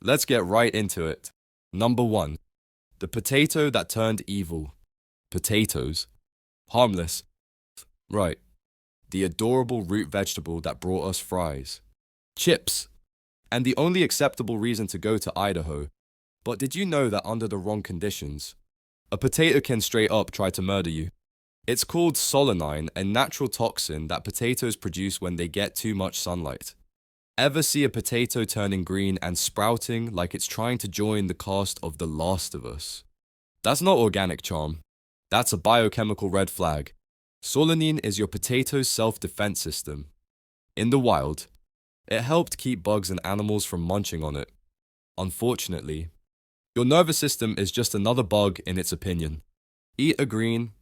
Let's get right into it. Number 1. The potato that turned evil. Potatoes. Harmless. Right. The adorable root vegetable that brought us fries. Chips. And the only acceptable reason to go to Idaho. But did you know that under the wrong conditions, a potato can straight up try to murder you? It's called solanine, a natural toxin that potatoes produce when they get too much sunlight. Ever see a potato turning green and sprouting like it's trying to join the cast of The Last of Us? That's not organic charm. That's a biochemical red flag. Solanine is your potato's self-defense system. In the wild, it helped keep bugs and animals from munching on it. Unfortunately, your nervous system is just another bug in its opinion. Eat a green,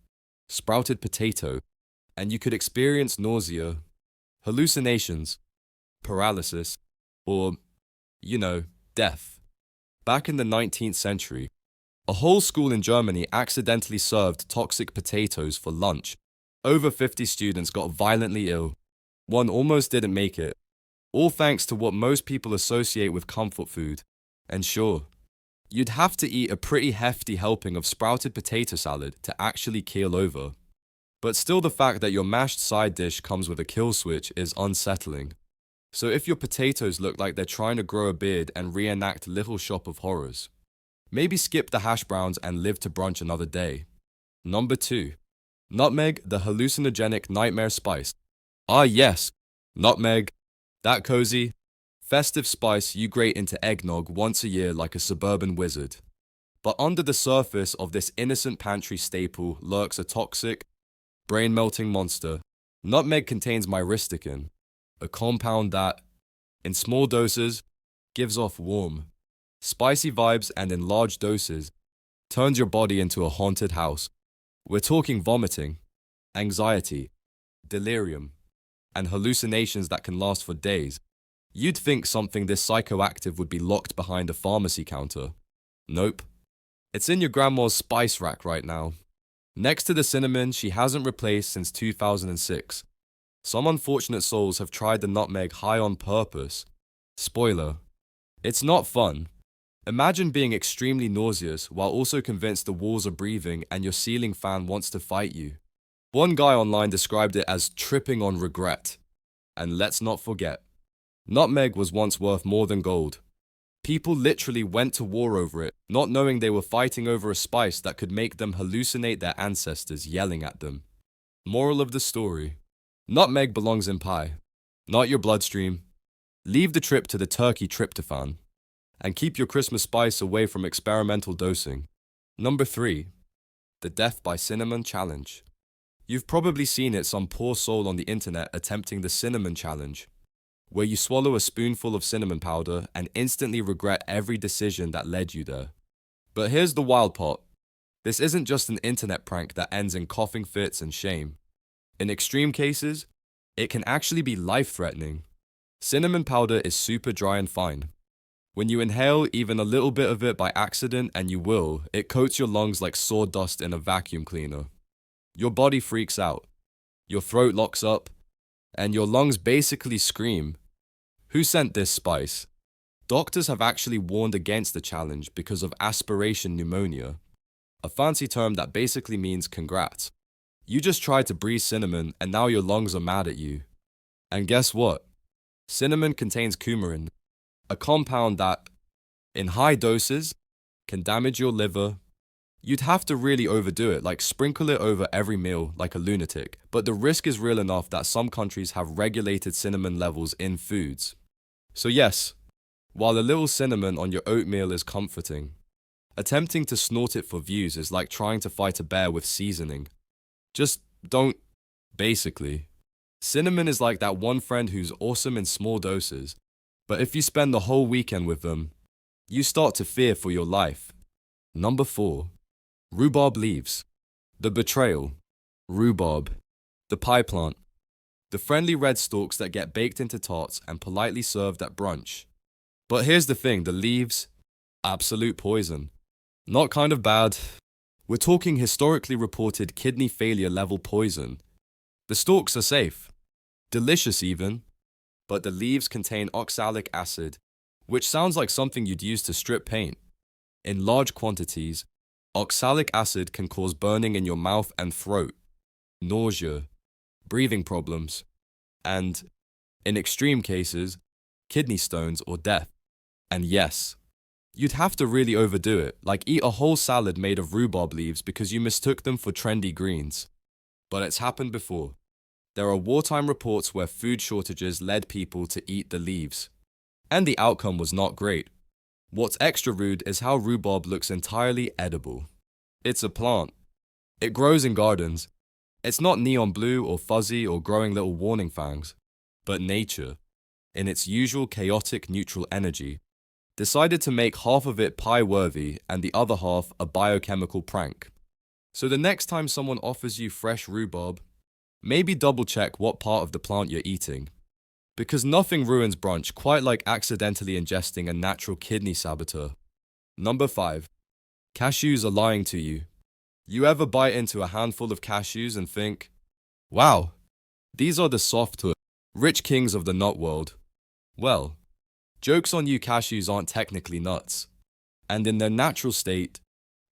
sprouted potato, and you could experience nausea, hallucinations, paralysis, or, death. Back in the 19th century, a whole school in Germany accidentally served toxic potatoes for lunch. Over 50 students got violently ill. One almost didn't make it. All thanks to what most people associate with comfort food. And sure, you'd have to eat a pretty hefty helping of sprouted potato salad to actually keel over. But still, the fact that your mashed side dish comes with a kill switch is unsettling. So if your potatoes look like they're trying to grow a beard and reenact Little Shop of Horrors, maybe skip the hash browns and live to brunch another day. Number 2. Nutmeg, the hallucinogenic nightmare spice. Ah yes, nutmeg, that cozy, festive spice you grate into eggnog once a year like a suburban wizard. But under the surface of this innocent pantry staple lurks a toxic, brain-melting monster. Nutmeg contains myristicin, a compound that, in small doses, gives off warm, spicy vibes and in large doses, turns your body into a haunted house. We're talking vomiting, anxiety, delirium, and hallucinations that can last for days. You'd think something this psychoactive would be locked behind a pharmacy counter. Nope. It's in your grandma's spice rack right now. Next to the cinnamon she hasn't replaced since 2006. Some unfortunate souls have tried the nutmeg high on purpose. Spoiler. It's not fun. Imagine being extremely nauseous while also convinced the walls are breathing and your ceiling fan wants to fight you. One guy online described it as tripping on regret. And let's not forget, nutmeg was once worth more than gold. People literally went to war over it, not knowing they were fighting over a spice that could make them hallucinate their ancestors yelling at them. Moral of the story: nutmeg belongs in pie, not your bloodstream. Leave the trip to the turkey tryptophan. And keep your Christmas spice away from experimental dosing. Number 3. The Death by Cinnamon Challenge. You've probably seen it, some poor soul on the internet attempting the cinnamon challenge, where you swallow a spoonful of cinnamon powder and instantly regret every decision that led you there. But here's the wild part. This isn't just an internet prank that ends in coughing fits and shame. In extreme cases, it can actually be life-threatening. Cinnamon powder is super dry and fine. When you inhale even a little bit of it by accident, and you will, it coats your lungs like sawdust in a vacuum cleaner. Your body freaks out. Your throat locks up, and your lungs basically scream. Who sent this spice? Doctors have actually warned against the challenge because of aspiration pneumonia, a fancy term that basically means congrats. You just tried to breathe cinnamon and now your lungs are mad at you. And guess what? Cinnamon contains coumarin, a compound that, in high doses, can damage your liver. You'd have to really overdo it, like sprinkle it over every meal like a lunatic, but the risk is real enough that some countries have regulated cinnamon levels in foods. So yes, while a little cinnamon on your oatmeal is comforting, attempting to snort it for views is like trying to fight a bear with seasoning. Just don't. Basically, cinnamon is like that one friend who's awesome in small doses, but if you spend the whole weekend with them, you start to fear for your life. Number 4. Rhubarb leaves. The Betrayal. Rhubarb. The pie plant. The friendly red stalks that get baked into tarts and politely served at brunch. But here's the thing, the leaves, absolute poison. Not kind of bad. We're talking historically reported kidney failure level poison. The stalks are safe. Delicious even. But the leaves contain oxalic acid, which sounds like something you'd use to strip paint. In large quantities, oxalic acid can cause burning in your mouth and throat, nausea, breathing problems, and, in extreme cases, kidney stones or death. And yes, you'd have to really overdo it, like eat a whole salad made of rhubarb leaves because you mistook them for trendy greens. But it's happened before. There are wartime reports where food shortages led people to eat the leaves. And the outcome was not great. What's extra rude is how rhubarb looks entirely edible. It's a plant. It grows in gardens. It's not neon blue or fuzzy or growing little warning fangs. But nature, in its usual chaotic neutral energy, decided to make half of it pie-worthy and the other half a biochemical prank. So the next time someone offers you fresh rhubarb, maybe double-check what part of the plant you're eating. Because nothing ruins brunch quite like accidentally ingesting a natural kidney saboteur. Number 5. Cashews are lying to you. You ever bite into a handful of cashews and think, wow, these are the soft, rich kings of the nut world? Well, joke's on you, cashews aren't technically nuts. And in their natural state,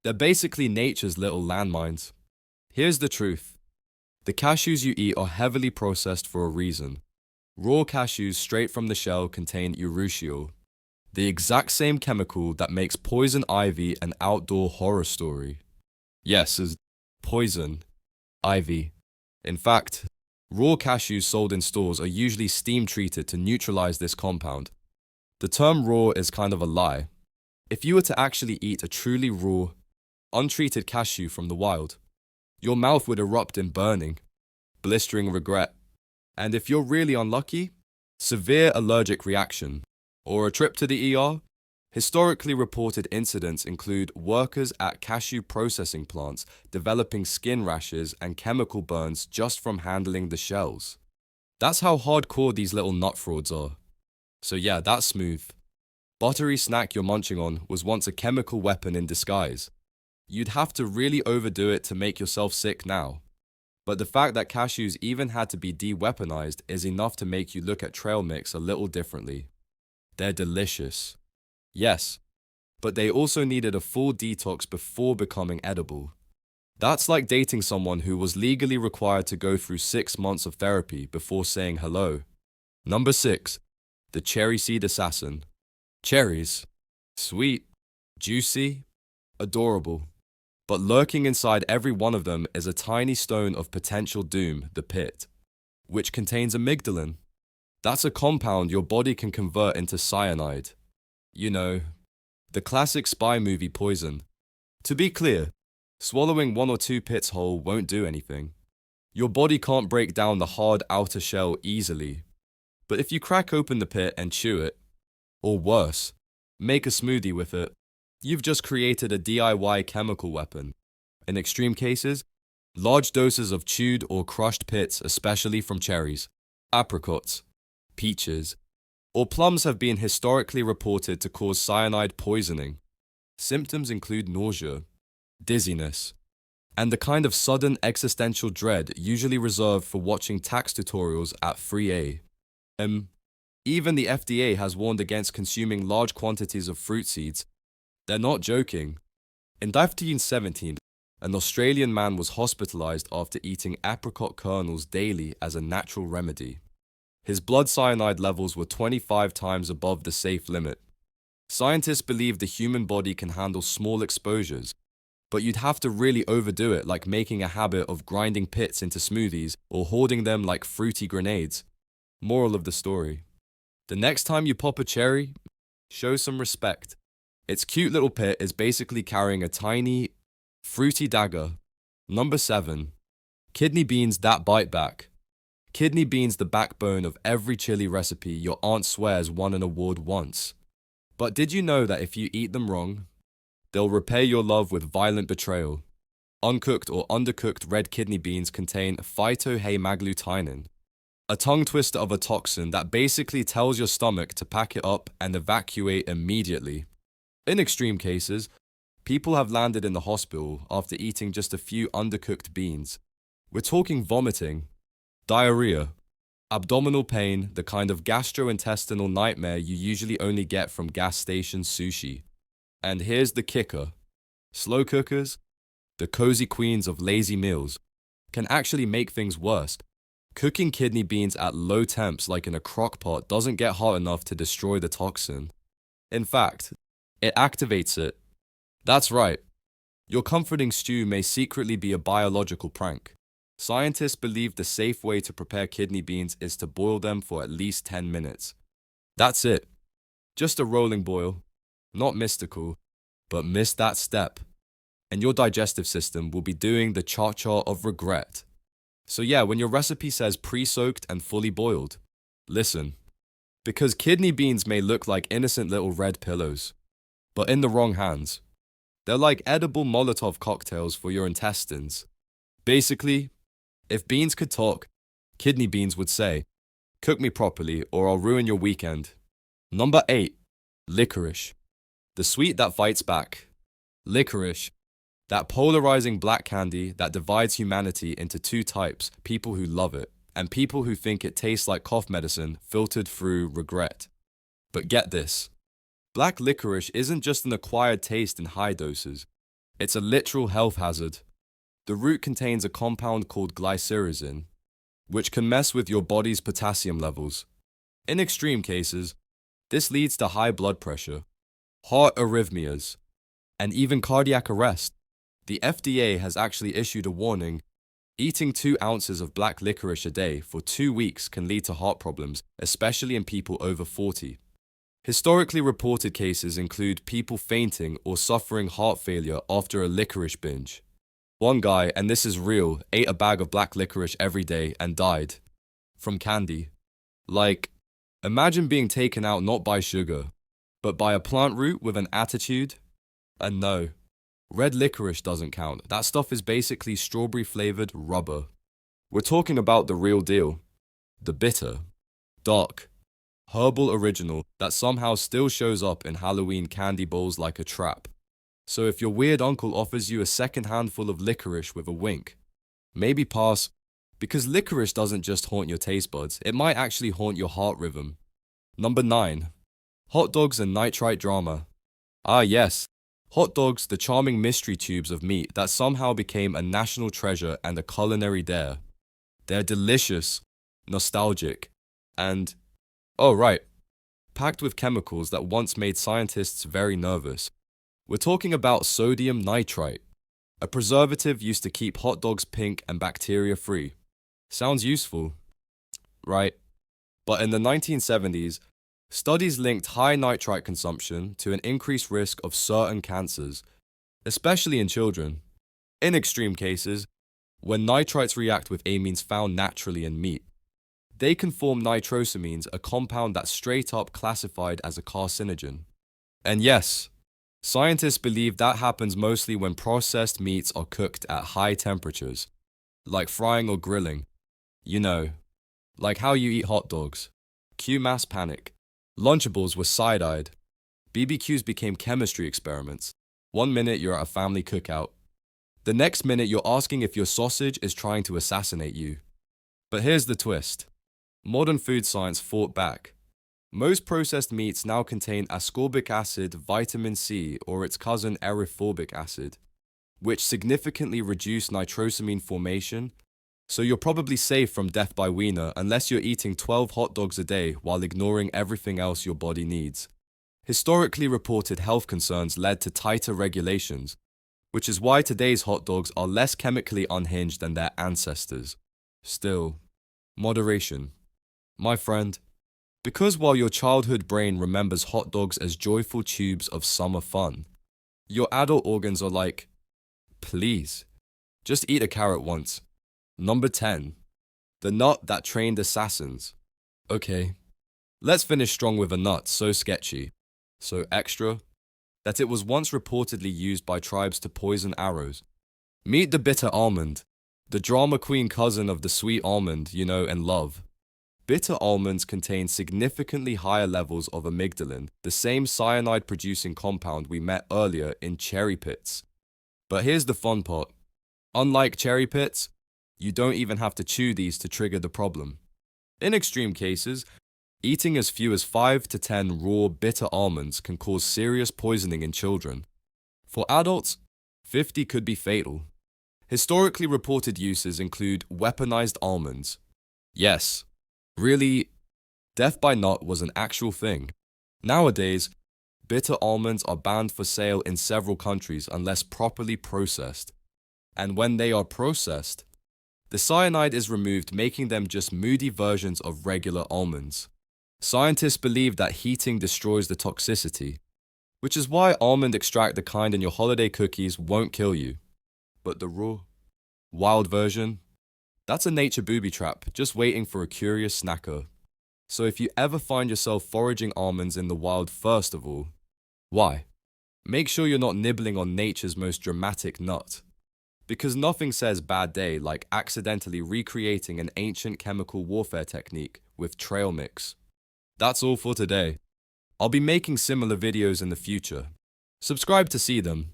they're basically nature's little landmines. Here's the truth. The cashews you eat are heavily processed for a reason. Raw cashews straight from the shell contain urushiol, the exact same chemical that makes poison ivy an outdoor horror story. Yes, as poison ivy. In fact, raw cashews sold in stores are usually steam treated to neutralize this compound. The term raw is kind of a lie. If you were to actually eat a truly raw, untreated cashew from the wild, your mouth would erupt in burning, blistering regret, and if you're really unlucky, severe allergic reaction, or a trip to the ER. Historically reported incidents include workers at cashew processing plants developing skin rashes and chemical burns just from handling the shells. That's how hardcore these little nut frauds are. So yeah, that's smooth. Buttery snack you're munching on was once a chemical weapon in disguise. You'd have to really overdo it to make yourself sick now. But the fact that cashews even had to be de-weaponized is enough to make you look at trail mix a little differently. They're delicious. Yes, but they also needed a full detox before becoming edible. That's like dating someone who was legally required to go through 6 months of therapy before saying hello. Number 6. The cherry seed assassin. Cherries. Sweet, juicy, adorable. But lurking inside every one of them is a tiny stone of potential doom, the pit, which contains amygdalin. That's a compound your body can convert into cyanide. You know, the classic spy movie poison. To be clear, swallowing 1 or 2 pits whole won't do anything. Your body can't break down the hard outer shell easily. But if you crack open the pit and chew it, or worse, make a smoothie with it, you've just created a DIY chemical weapon. In extreme cases, large doses of chewed or crushed pits, especially from cherries, apricots, peaches, or plums have been historically reported to cause cyanide poisoning. Symptoms include nausea, dizziness, and the kind of sudden existential dread usually reserved for watching tax tutorials at 3A. Even the FDA has warned against consuming large quantities of fruit seeds. They're not joking. In 1917, an Australian man was hospitalized after eating apricot kernels daily as a natural remedy. His blood cyanide levels were 25 times above the safe limit. Scientists believe the human body can handle small exposures, but you'd have to really overdo it, like making a habit of grinding pits into smoothies or hoarding them like fruity grenades. Moral of the story: the next time you pop a cherry, show some respect. Its cute little pit is basically carrying a tiny, fruity dagger. Number 7. Kidney beans that bite back. Kidney beans, the backbone of every chili recipe your aunt swears won an award once. But did you know that if you eat them wrong, they'll repay your love with violent betrayal? Uncooked or undercooked red kidney beans contain phytohemagglutinin, a tongue twister of a toxin that basically tells your stomach to pack it up and evacuate immediately. In extreme cases, people have landed in the hospital after eating just a few undercooked beans. We're talking vomiting, diarrhea, Abdominal pain, the kind of gastrointestinal nightmare you usually only get from gas station sushi. And here's the kicker. Slow cookers, the cozy queens of lazy meals, can actually make things worse. Cooking kidney beans at low temps like in a crock pot doesn't get hot enough to destroy the toxin. In fact, it activates it. That's right. Your comforting stew may secretly be a biological prank. Scientists believe the safe way to prepare kidney beans is to boil them for at least 10 minutes. That's it. Just a rolling boil. Not mystical, but miss that step, and your digestive system will be doing the cha-cha of regret. So yeah, when your recipe says pre-soaked and fully boiled, listen. Because kidney beans may look like innocent little red pillows, but in the wrong hands, they're like edible Molotov cocktails for your intestines. Basically, if beans could talk, kidney beans would say, "Cook me properly or I'll ruin your weekend." Number 8. Licorice. The sweet that fights back. Licorice. That polarizing black candy that divides humanity into two types, people who love it and people who think it tastes like cough medicine filtered through regret. But get this. Black licorice isn't just an acquired taste in high doses. It's a literal health hazard. The root contains a compound called glycyrrhizin, which can mess with your body's potassium levels. In extreme cases, this leads to high blood pressure, heart arrhythmias, and even cardiac arrest. The FDA has actually issued a warning. Eating 2 ounces of black licorice a day for 2 weeks can lead to heart problems, especially in people over 40. Historically reported cases include people fainting or suffering heart failure after a licorice binge. One guy, and this is real, ate a bag of black licorice every day and died. From candy. Like, imagine being taken out not by sugar, but by a plant root with an attitude. And no, red licorice doesn't count. That stuff is basically strawberry-flavored rubber. We're talking about the real deal. The bitter, dark, herbal original that somehow still shows up in Halloween candy bowls like a trap. So if your weird uncle offers you a second handful of licorice with a wink, maybe pass, because licorice doesn't just haunt your taste buds, it might actually haunt your heart rhythm. Number 9. Hot dogs and nitrite drama. Ah yes, hot dogs, the charming mystery tubes of meat that somehow became a national treasure and a culinary dare. They're delicious, nostalgic, and, oh right, packed with chemicals that once made scientists very nervous. We're talking about sodium nitrite, a preservative used to keep hot dogs pink and bacteria-free. Sounds useful, right? But in the 1970s, studies linked high nitrite consumption to an increased risk of certain cancers, especially in children. In extreme cases, when nitrites react with amines found naturally in meat, they can form nitrosamines, a compound that's straight up classified as a carcinogen. And yes, scientists believe that happens mostly when processed meats are cooked at high temperatures, like frying or grilling. You know, like how you eat hot dogs. Cue mass panic. Lunchables were side-eyed. BBQs became chemistry experiments. One minute you're at a family cookout. The next minute you're asking if your sausage is trying to assassinate you. But here's the twist. Modern food science fought back. Most processed meats now contain ascorbic acid, vitamin C, or its cousin erythorbic acid, which significantly reduce nitrosamine formation, so you're probably safe from death by wiener unless you're eating 12 hot dogs a day while ignoring everything else your body needs. Historically reported health concerns led to tighter regulations, which is why today's hot dogs are less chemically unhinged than their ancestors. Still, moderation. My friend, because while your childhood brain remembers hot dogs as joyful tubes of summer fun, your adult organs are like, please, just eat a carrot once. Number 10. The nut that trained assassins. Okay, let's finish strong with a nut so sketchy, so extra, that it was once reportedly used by tribes to poison arrows. Meet the bitter almond, the drama queen cousin of the sweet almond you know and love. Bitter almonds contain significantly higher levels of amygdalin, the same cyanide-producing compound we met earlier in cherry pits. But here's the fun part. Unlike cherry pits, you don't even have to chew these to trigger the problem. In extreme cases, eating as few as 5 to 10 raw, bitter almonds can cause serious poisoning in children. For adults, 50 could be fatal. Historically reported uses include weaponized almonds. Yes, really, death by nut was an actual thing. Nowadays, bitter almonds are banned for sale in several countries unless properly processed. And when they are processed, the cyanide is removed, making them just moody versions of regular almonds. Scientists believe that heating destroys the toxicity, which is why almond extract, the kind in your holiday cookies, won't kill you. But the raw, wild version, that's a nature booby trap, just waiting for a curious snacker. So if you ever find yourself foraging almonds in the wild, first of all, why? Make sure you're not nibbling on nature's most dramatic nut. Because nothing says bad day like accidentally recreating an ancient chemical warfare technique with trail mix. That's all for today. I'll be making similar videos in the future. Subscribe to see them.